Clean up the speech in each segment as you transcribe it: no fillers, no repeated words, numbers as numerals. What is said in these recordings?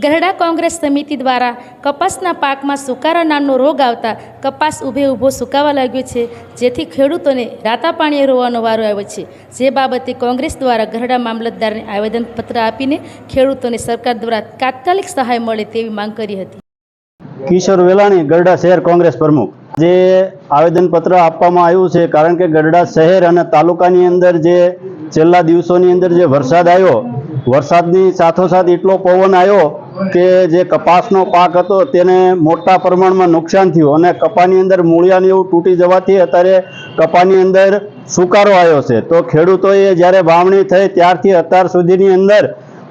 ગરડા કોંગ્રેસ સમિતિ દ્વારા કપાસના પાકમાં સુકારા નામનો રોગ આવતા કપાસ ઊભો સુકાવા લાગ્યો છે, જેથી ખેડૂતોને રાતા પાણીએ રોવાનો વારો આવ્યો છે। જે બાબતે કોંગ્રેસ દ્વારા ગરડા મામલતદારને આવેદનપત્ર આપીને ખેડૂતોને સરકાર દ્વારા તાત્કાલિક સહાય મળે તેવી માંગ કરી હતી। કિશોર વેલાણી, ગરડા શહેર કોંગ્રેસ પ્રમુખ। જે આવેદનપત્ર આપવામાં આવ્યું છે કારણ કે ગરડા શહેર અને તાલુકાની અંદર જે છેલ્લા દિવસોની અંદર જે વરસાદ આવ્યો, વરસાદની સાથોસાથ એટલો પવન આવ્યો કે જે કપાસનો પાક હતો તેને મોટા પ્રમાણમાં નુકસાન થયું અને કપાની અંદર મૂળિયાને એવું તૂટી જવાથી અત્યારે કપાની અંદર સુકારો આવ્યો છે। તો ખેડૂતોએ જ્યારે વાવણી થઈ ત્યારથી અત્યાર સુધીની અંદર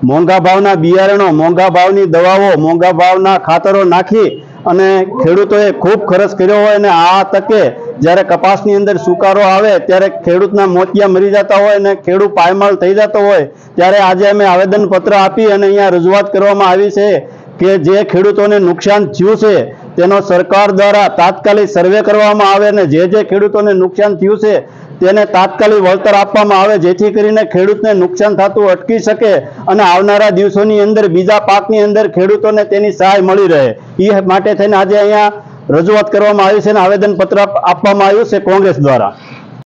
મોંઘા ભાવના બિયારણો, મોંઘા ભાવની દવાઓ, મોંઘા ભાવના ખાતરો નાખી અને ખેડૂતોએ ખૂબ ખર્ચ કર્યો હોય અને આ તકે જ્યારે કપાસની અંદર સુકારો આવે ત્યારે ખેડૂતના મોતિયા મરી જતા હોય અને ખેડૂત પાયમાલ થઈ જતો હોય ત્યારે આજે અમે આવેદનપત્ર આપી અને અહીંયા રજૂઆત કરવામાં આવી છે કે જે ખેડૂતોને નુકસાન થયું છે તેનો સરકાર દ્વારા તાત્કાલિક સર્વે કરવામાં આવે અને જે ખેડૂતોને નુકસાન થયું છે તેને તાત્કાલિક વળતર આપવામાં આવે, જેથી કરીને ખેડૂતને નુકસાન થતું અટકી શકે અને આવનારા દિવસોની અંદર બીજા પાકની અંદર ખેડૂતોને તેની સહાય મળી રહે। એ માટે થઈને આજે અહીંયા રજૂઆત કરવામાં આવી છે અને આવેદનપત્ર આપવામાં આવ્યું છે કોંગ્રેસ દ્વારા।